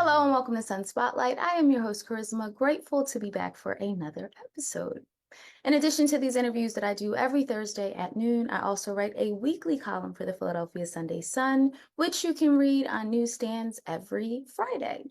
Hello and welcome to Sun Spotlight. I am your host, Charisma, grateful to be back for another episode. In addition to these interviews that I do every Thursday at noon, I also write a weekly column for the Philadelphia Sunday Sun, which you can read on newsstands every Friday.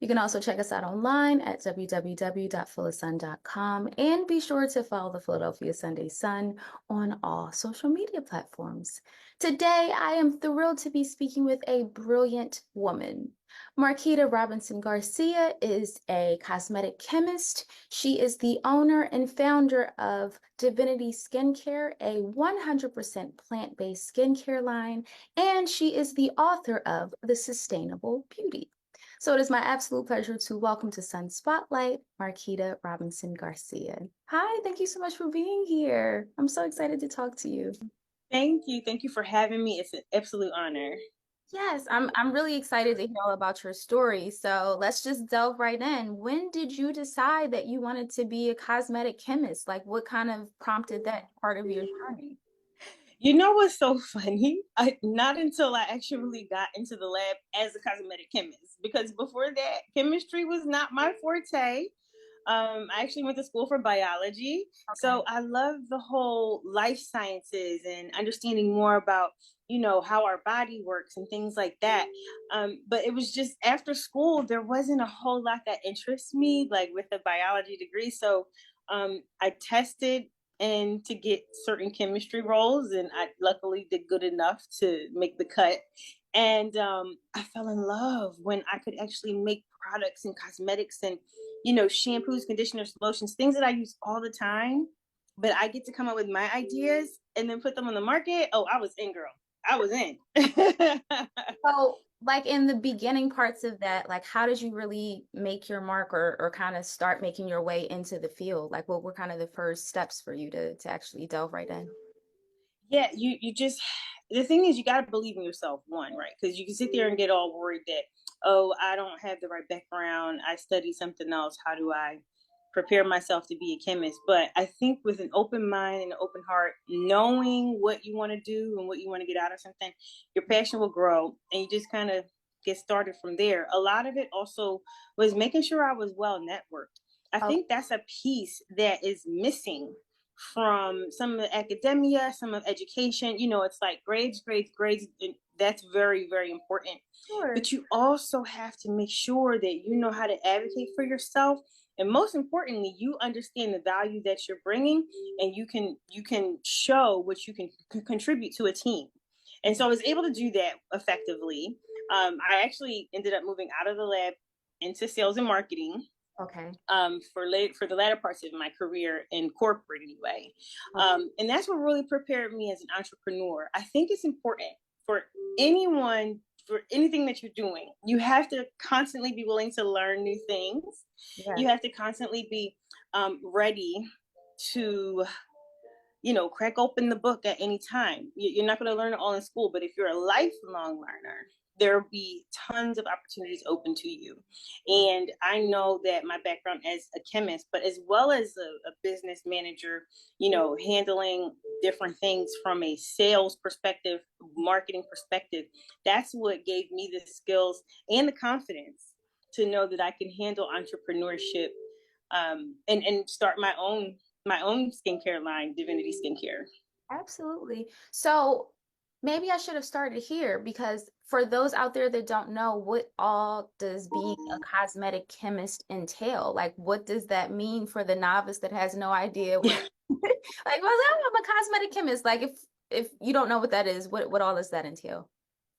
You can also check us out online at www.philasun.com and be sure to follow the Philadelphia Sunday Sun on all social media platforms. Today, I am thrilled to be speaking with a brilliant woman. Marquita Robinson Garcia is a cosmetic chemist. She is the owner and founder of Dviniti Skincare, a 100% plant-based skincare line, and she is the author of The Sustainable Beauty. So it is my absolute pleasure to welcome to Sun Spotlight, Marquita Robinson Garcia. Hi, thank you so much for being here. I'm so excited to talk to you. Thank you. Thank you for having me. It's an absolute honor. Yes, I'm really excited to hear all about your story. So let's just delve right in. When did you decide that you wanted to be a cosmetic chemist? Like what kind of prompted that part of your journey? You know what's so funny? Not until I actually got into the lab as a cosmetic chemist, because before that, chemistry was not my forte. I actually went to school for biology. Okay. So I love the whole life sciences and understanding more about, how our body works and things like that. But it was just after school, there wasn't a whole lot that interests me, like with a biology degree. So I tested and to get certain chemistry roles, and I luckily did good enough to make the cut. And I fell in love when I could actually make products and cosmetics and shampoos, conditioners, lotions, things that I use all the time. But I get to come up with my ideas and then put them on the market. Oh, I was in, girl. I was in. So like in the beginning parts of that, like how did you really make your mark or kind of start making your way into the field? Like what were kind of the first steps for you to actually delve right in? Yeah, you just the thing is you got to believe in yourself, one, right? Because you can sit there and get all worried that, oh, I don't have the right background, I studied something else, how do I prepare myself to be a chemist? But I think with an open mind and an open heart, knowing what you want to do and what you want to get out of something, your passion will grow and you just kind of get started from there. A lot of it also was making sure I was well networked. I Oh, think that's a piece that is missing from some of academia, some of education. It's like grades, grades, grades. That's very, very important. sure. But you also have to make sure that you know how to advocate for yourself. And most importantly, you understand the value that you're bringing, and you can show what you can contribute to a team. And so I was able to do that effectively. I actually ended up moving out of the lab into sales and marketing Okay. for the latter parts of my career in corporate anyway. Okay. And that's what really prepared me as an entrepreneur. I think it's important for anyone, for anything that you're doing. You have to constantly be willing to learn new things. Yeah. You have to constantly be ready to crack open the book at any time. You're not going to learn it all in school, but if you're a lifelong learner, there'll be tons of opportunities open to you. And I know that my background as a chemist, but as well as a business manager, handling different things from a sales perspective, marketing perspective, that's what gave me the skills and the confidence to know that I can handle entrepreneurship, and start my own skincare line, Dviniti Skincare. Absolutely. So maybe I should have started here because for those out there that don't know, what all does being a cosmetic chemist entail? Like, what does that mean for the novice that has no idea what, Yeah, like, well, I'm a cosmetic chemist. Like, if you don't know what that is, what all does that entail?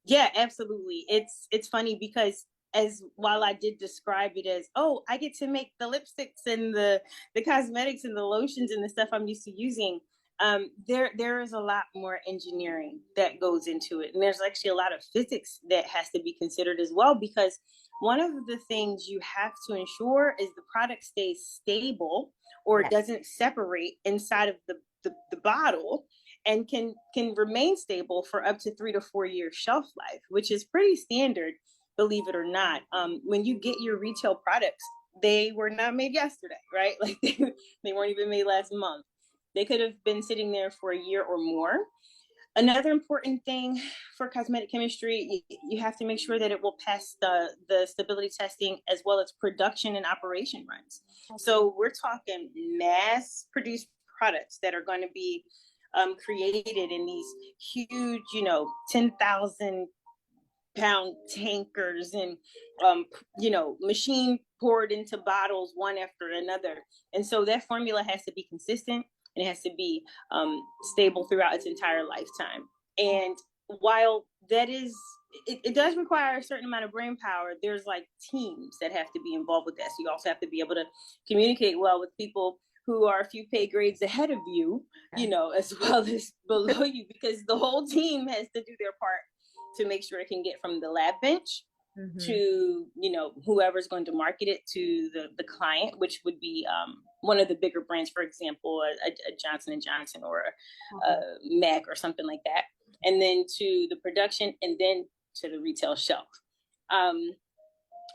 yeah, absolutely. It's funny because as while I did describe it as, oh, I get to make the lipsticks and the cosmetics and the lotions and the stuff I'm used to using. There is a lot more engineering that goes into it, and there's actually a lot of physics that has to be considered as well, because one of the things you have to ensure is the product stays stable or Yes. doesn't separate inside of the bottle, and can remain stable for up to 3 to 4 years shelf life, which is pretty standard, believe it or not. When you get your retail products, they were not made yesterday, right? Like they weren't even made last month. They could have been sitting there for a year or more. Another important thing for cosmetic chemistry, you have to make sure that it will pass the stability testing as well as production and operation runs. So we're talking mass produced products that are going to be created in these huge, 10,000-pound tankers and machine poured into bottles one after another. And so that formula has to be consistent and it has to be stable throughout its entire lifetime. And while that is it does require a certain amount of brain power, there's like teams that have to be involved with that. So you also have to be able to communicate well with people who are a few pay grades ahead of you, as well as below you, because the whole team has to do their part to make sure it can get from the lab bench to whoever's going to market it to the client, which would be one of the bigger brands, for example, a Johnson & Johnson or a Mac or something like that, and then to the production and then to the retail shelf.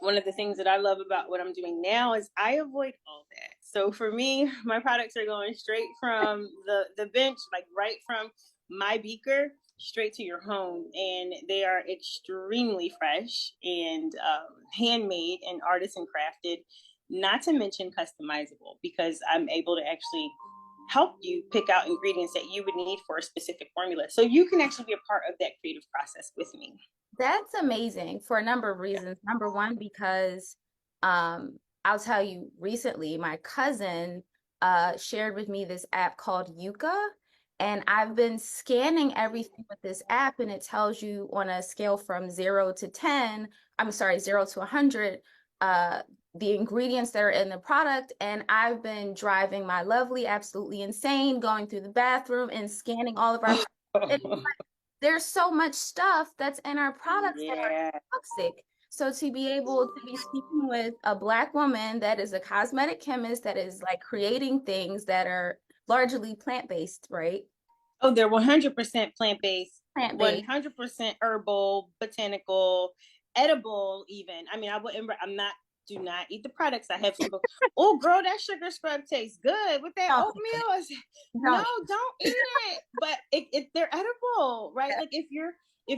One of the things that I love about what I'm doing now is I avoid all that. So for me, my products are going straight from the bench, like right from my beaker straight to your home, and they are extremely fresh and handmade and artisan crafted, not to mention customizable, because I'm able to actually help you pick out ingredients that you would need for a specific formula. So you can actually be a part of that creative process with me. That's amazing for a number of reasons. Number one, because I'll tell you, recently my cousin shared with me this app called Yuka, and I've been scanning everything with this app, and it tells you on a scale from 0 to 10, I'm sorry, 0 to 100, the ingredients that are in the product. And I've been driving my lovely absolutely insane, going through the bathroom and scanning all of our there's so much stuff that's in our products that Yeah. are toxic. So to be able to be speaking with a Black woman that is a cosmetic chemist that is like creating things that are largely plant-based, right? Oh, they're 100% plant-based, Plant-based. 100% herbal, botanical, edible even. I mean, do not eat the products. I have some people, oh girl, that sugar scrub tastes good with that Don't eat oatmeal. I said, it. no, Don't don't eat it. But they're edible, right? eat Like if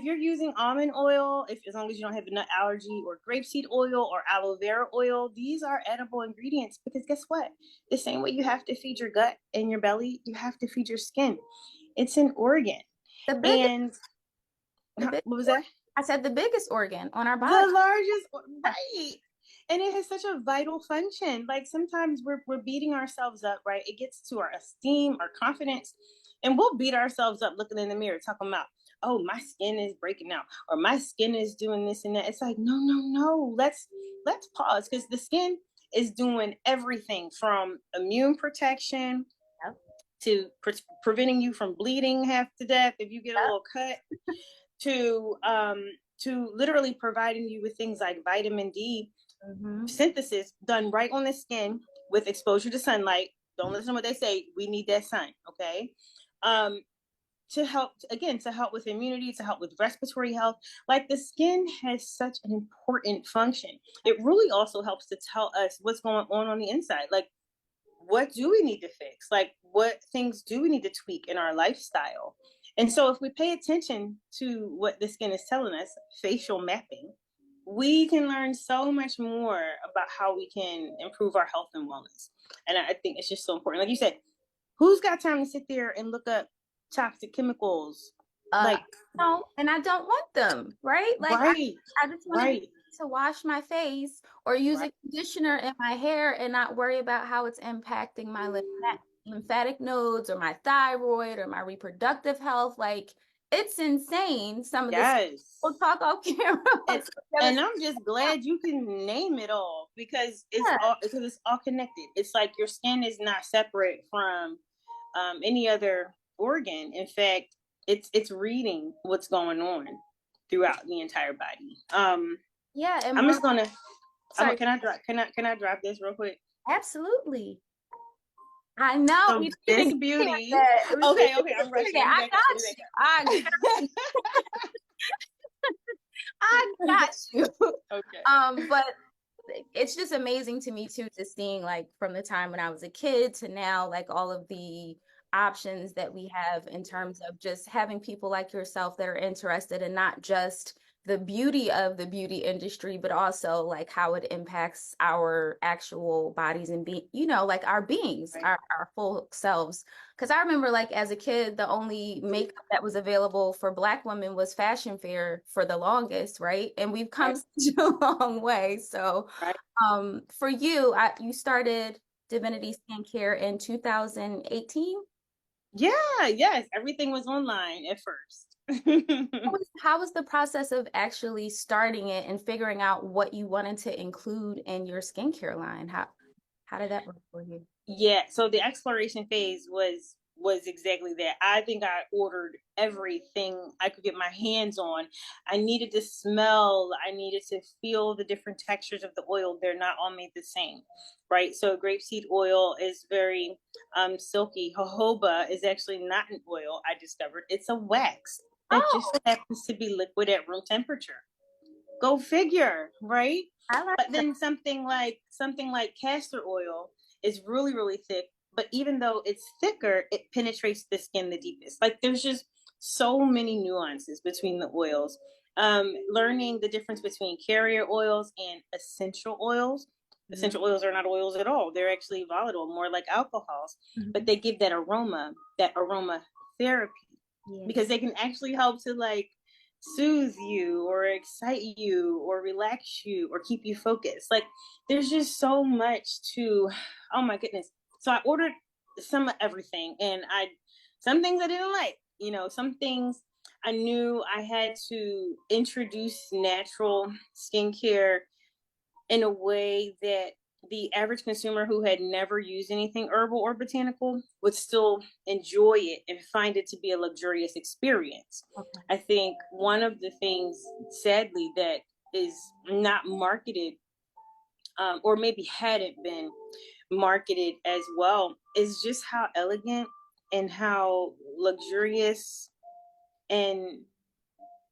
you're using almond oil, if as long as you don't have a nut allergy, or grapeseed oil or aloe vera oil, these are edible ingredients, because guess what? The same way you have to feed your gut and your belly, you have to feed your skin. It's an organ. the biggest, And the big, what was that? I said the biggest organ on our body. The largest, right? And it has such a vital function. Like sometimes we're beating ourselves up, right? It gets to our esteem, our confidence, and we'll beat ourselves up looking in the mirror, talking about, oh, my skin is breaking out, or my skin is doing this and that. It's like, no, no, no. Let's pause, because the skin is doing everything from immune protection Yep. to preventing you from bleeding half to death if you get a Yep. little cut, to literally providing you with things like vitamin D synthesis done right on the skin with exposure to sunlight. Don't listen to what they say. We need that sun, okay? To help, again, to help with immunity, to help with respiratory health. Like the skin has such an important function. It really also helps to tell us what's going on the inside. Like, what do we need to fix? Like, what things do we need to tweak in our lifestyle? And so if we pay attention to what the skin is telling us, facial mapping, we can learn so much more about how we can improve our health and wellness. And I think it's just so important. Like you said, who's got time to sit there and look up toxic chemicals? Like, No, and I don't want them, right? Like right, I just want to be right, able to wash my face or use right. a conditioner in my hair and not worry about how it's impacting my lymphatic nodes or my thyroid or my reproductive health. Like it's insane. Some of this we'll Yes. talk off camera. And, and I'm just glad you can name it all, because it's all connected. It's like your skin is not separate from any other organ. In fact, it's reading what's going on throughout the entire body. Yeah, and I'm just gonna. sorry, Can I drop this real quick? absolutely. I know So we didn't this even get beauty. that. Okay, I'm rushing. I got you. I got you. Okay. But it's just amazing to me too, just seeing like from the time when I was a kid to now, like all of the options that we have in terms of just having people like yourself that are interested in not just the beauty of the beauty industry, but also like how it impacts our actual bodies and like our beings, Right. our full selves. Because I remember like as a kid, the only makeup that was available for Black women was Fashion Fair for the longest, right? And we've come Right. such a long way. So Right. for you, you started Divinity Skincare in 2018. Yeah. Yes. Everything was online at first. How was the process of actually starting it and figuring out what you wanted to include in your skincare line? How did that work for you? Yeah, so the exploration phase was exactly that. I think I ordered everything I could get my hands on. I needed to smell, I needed to feel the different textures of the oil. They're not all made the same, right? So grapeseed oil is very silky. Jojoba is actually not an oil, I discovered. It's a wax that just Oh, happens to be liquid at room temperature. Go figure, right? I like But that. then something like castor oil is really, really thick. But even though it's thicker, it penetrates the skin the deepest. Like there's just so many nuances between the oils. Learning the difference between carrier oils and essential oils. Mhm. Essential oils are not oils at all. They're actually volatile, more like alcohols, but Mhm. they give that aroma therapy Yeah. because they can actually help to like soothe you or excite you or relax you or keep you focused. Like there's just so much to, oh my goodness. So I ordered some of everything, and some things I didn't like, some things I knew I had to introduce natural skincare in a way that the average consumer who had never used anything herbal or botanical would still enjoy it and find it to be a luxurious experience. Okay. I think one of the things, sadly, that is not marketed, or maybe hadn't been marketed as well, is just how elegant and how luxurious and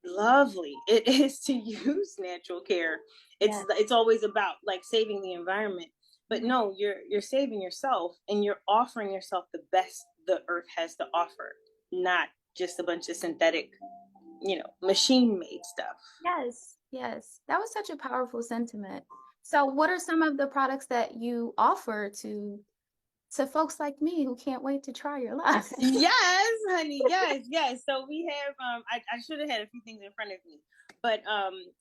lovely it is to use natural care. Yeah. It's always about like saving the environment, but Mhm. no, you're saving yourself and you're offering yourself the best the earth has to offer, not just a bunch of synthetic, machine made stuff. Yes. Yes. That was such a powerful sentiment. So, what are some of the products that you offer to folks like me who can't wait to try your line? Yes, honey. Yes, yes. So we have I should have had a few things in front of me. But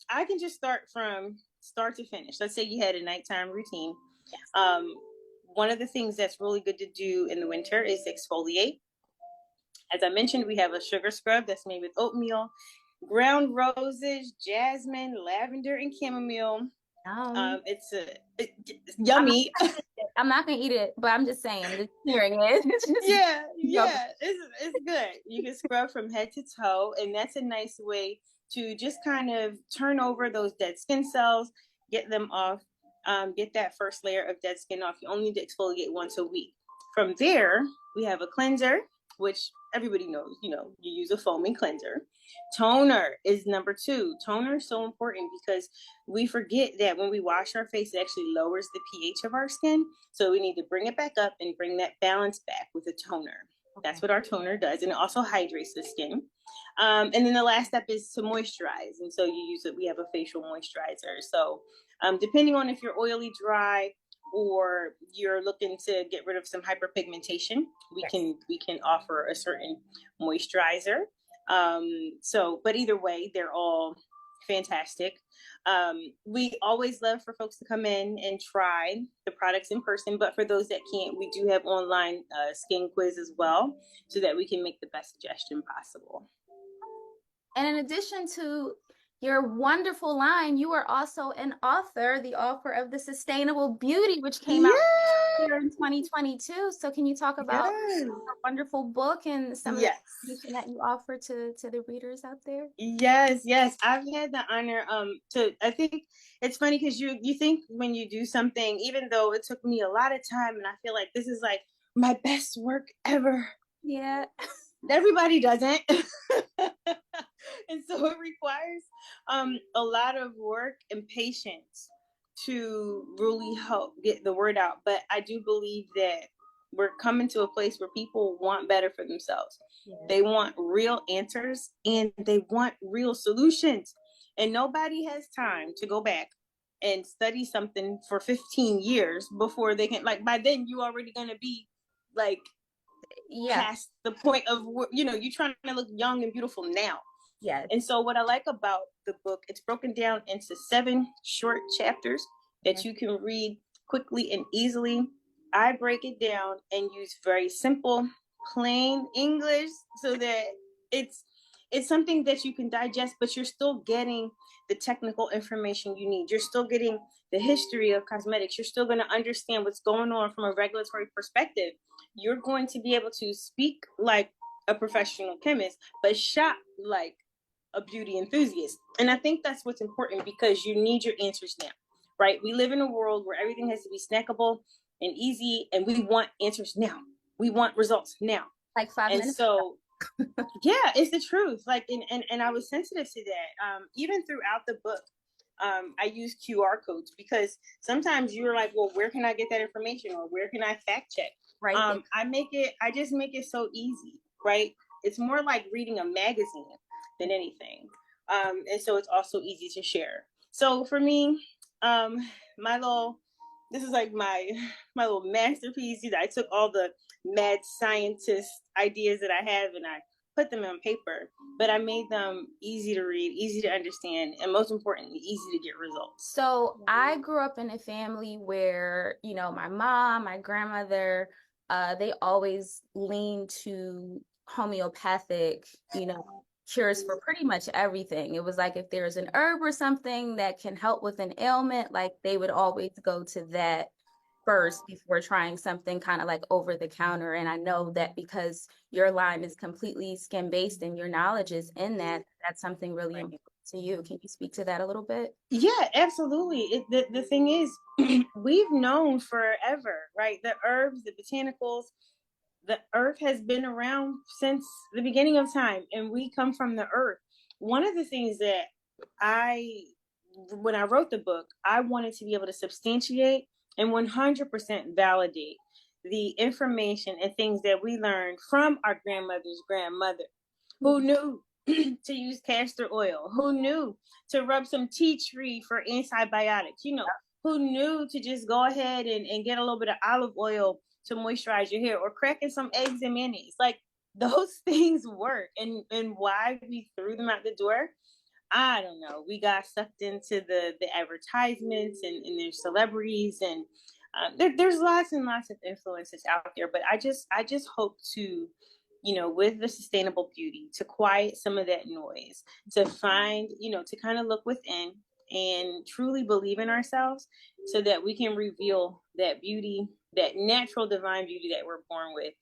I can just start from start to finish. Let's say you had a nighttime routine. Yes. Um One of the things that's really good to do in the winter is exfoliate. As I mentioned, we have a sugar scrub that's made with oatmeal, ground roses, jasmine, lavender, and chamomile. It's I'm not yummy. gonna eat it. I'm not gonna eat it, but I'm just saying, just hearing it. It's just Yeah, yummy. yeah, it's good. You can scrub from head to toe, and that's a nice way to just kind of turn over those dead skin cells, get them off, get that first layer of dead skin off. You only need to exfoliate once a week. From there, we have a cleanser, which everybody knows. You use a foaming cleanser. Toner is number two. Toner is so important because we forget that when we wash our face, it actually lowers the pH of our skin. So we need to bring it back up and bring that balance back with a toner. Okay. That's what our toner does, and it also hydrates the skin. And then the last step is to moisturize, and so you use it. We have a facial moisturizer. So depending on if you're oily, dry, or you're looking to get rid of some hyperpigmentation, we Yes. can we can offer a certain moisturizer. But either way, they're all fantastic. We always love for folks to come in and try the products in person, but for those that can't, we do have online skin quiz as well, so that we can make the best suggestion possible. And in addition to your wonderful line, you are also an author, the author of The Sustainable Beauty, which came out Yeah, here in 2022. So can you talk about yes, your wonderful book and some of the yes. information that you offer to the readers out there? Yes, yes. I've had the honor to I think it's funny because you think when you do something, even though it took me a lot of time and I feel like this is like my best work ever, Yeah. everybody doesn't. And so it requires a lot of work and patience to really help get the word out. But I do believe that We're coming to a place where people want better for themselves. Yes. They want real answers and they want real solutions. And nobody has time to go back and study something for 15 years before they can, like, by then you already going to be like Yeah. past the point of, you're trying to look young and beautiful now. Yes. And so what I like about the book, it's broken down into 7 short chapters that Yes. you can read quickly and easily. I break it down and use very simple, plain English so that it's something that you can digest, but you're still getting the technical information you need. You're still getting the history of cosmetics. You're still going to understand what's going on from a regulatory perspective. You're going to be able to speak like a professional chemist, but shop like a beauty enthusiast. And I think that's what's important because you need your answers now, right? We live in a world where everything has to be snackable and easy, and we want answers now. We want results now. Like 5 minutes. So yeah, it's the truth. Like, and I was sensitive to that. Even throughout the book, I use QR codes because sometimes you're like, well, where can I get that information, or where can I fact check? Right. I just make it so easy, right? It's more like reading a magazine than anything. And so it's also easy to share. So for me, my little, this is like my little masterpiece. I took all the mad scientist ideas that I have and I put them on paper, but I made them easy to read, easy to understand, and most importantly, easy to get results. So I grew up in a family where, my mom, my grandmother, they always leaned to homeopathic, cures for pretty much everything. It was like if there's an herb or something that can help with an ailment, like they would always go to that first before trying something kind of like over the counter. And I know that because your line is completely skin based and your knowledge is in that, that's something really important to you. Can you speak to that a little bit? Yeah, absolutely. The thing is, we've known forever, right? The herbs, the botanicals, the earth has been around since the beginning of time, and we come from the earth. One of the things that when I wrote the book, I wanted to be able to substantiate and 100% validate the information and things that we learned from our grandmother's grandmother, who knew to use castor oil, who knew to rub some tea tree for antibiotics, who knew to just go ahead and get a little bit of olive oil to moisturize your hair, or cracking some eggs and mayonnaise. Like, those things work. And why we threw them out the door, I don't know. We got sucked into the advertisements and their celebrities, and there's lots and lots of influences out there. But I just hope to, with the sustainable beauty, to quiet some of that noise, to find, to kind of look within and truly believe in ourselves, so that we can reveal that beauty, that natural divine beauty that we're born with.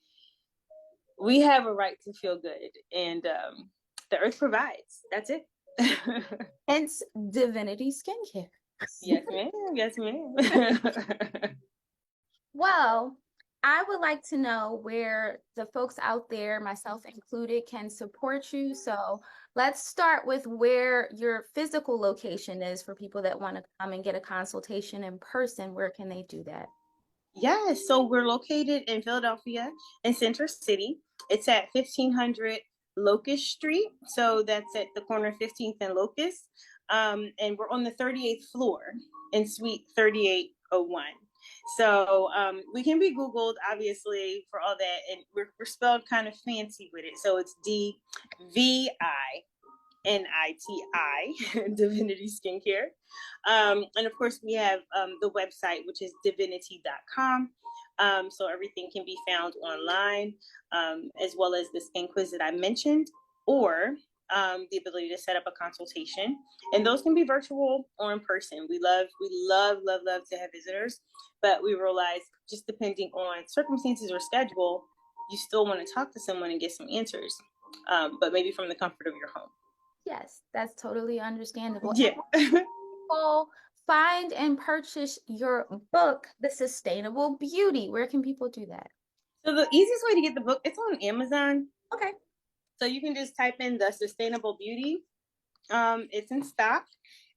We have a right to feel good, and the earth provides. That's it. Hence Dviniti skincare. Yes, ma'am. Yes, ma'am. Well, I would like to know where the folks out there, myself included, can support you. So let's start with where your physical location is for people that want to come and get a consultation in person. Where can they do that? Yes, so we're located in Philadelphia, in Center City. It's at 1500 Locust Street. So that's at the corner of 15th and Locust. And we're on the 38th floor in Suite 3801. So we can be Googled, obviously, for all that. And we're spelled kind of fancy with it. So it's DVINITI, Dviniti Skincare. And of course, we have the website, which is dviniti.com. So everything can be found online, as well as the skin quiz that I mentioned, or the ability to set up a consultation. And those can be virtual or in person. We love to have visitors, but we realize, just depending on circumstances or schedule, you still want to talk to someone and get some answers, but maybe from the comfort of your home. Yes, that's totally understandable. Yeah. People find and purchase your book, The Sustainable Beauty. Where can people do that? So the easiest way to get the book, it's on Amazon. Okay. So you can just type in The Sustainable Beauty. It's in stock.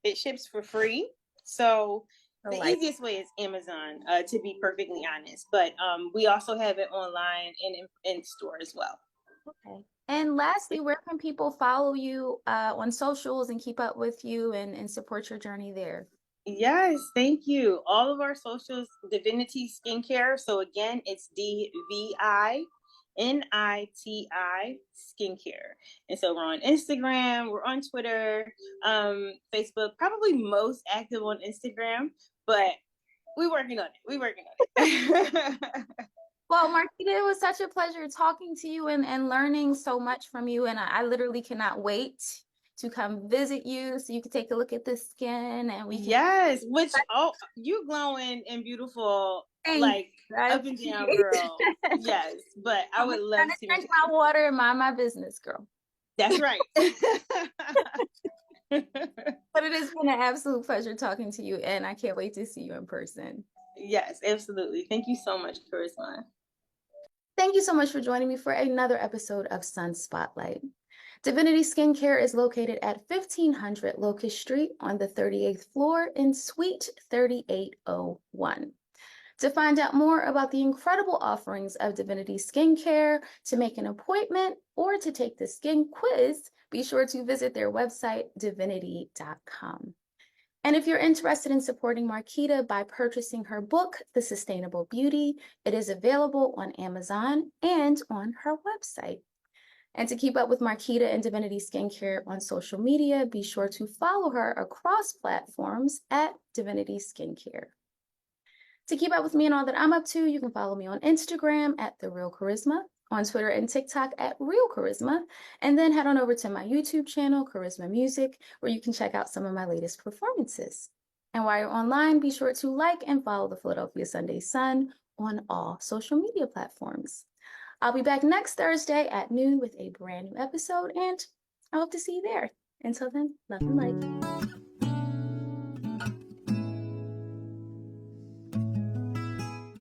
It ships for free. So I The like. easiest way is Amazon, to be perfectly honest. But we also have it online and in store as well. Okay. And lastly, where can people follow you on socials and keep up with you and support your journey there? Yes, thank you. All of our socials, Divinity Skincare. So again, it's DVINITI Skincare. And so we're on Instagram, we're on Twitter, Facebook, probably most active on Instagram, but we're working on it. We're working on it. Well, Marquita, it was such a pleasure talking to you and learning so much from you. And I literally cannot wait to come visit you so you can take a look at the skin and we can Yes, which oh, you glowing and beautiful, thank like you. I up and down, appreciate girl. it. Yes, but I I'm would just love trying to to meet drink my water and mind my business, girl. That's right. But it has been an absolute pleasure talking to you, and I can't wait to see you in person. Yes, absolutely. Thank you so much, Charisma. Thank you so much for joining me for another episode of Sun Spotlight. Divinity Skincare is located at 1500 Locust Street on the 38th floor in Suite 3801. To find out more about the incredible offerings of Divinity Skincare, to make an appointment, or to take the skin quiz, be sure to visit their website, divinity.com. And if you're interested in supporting Marquita by purchasing her book, The Sustainable Beauty, it is available on Amazon and on her website. And to keep up with Marquita and Divinity Skincare on social media, be sure to follow her across platforms at Divinity Skincare. To keep up with me and all that I'm up to, you can follow me on Instagram at The Real Charisma, on Twitter and TikTok at Real Charisma, and then head on over to my YouTube channel, Charisma Music, where you can check out some of my latest performances. And while you're online, be sure to like and follow the Philadelphia Sunday Sun on all social media platforms. I'll be back next Thursday at noon with a brand new episode, and I hope to see you there. Until then, love and light.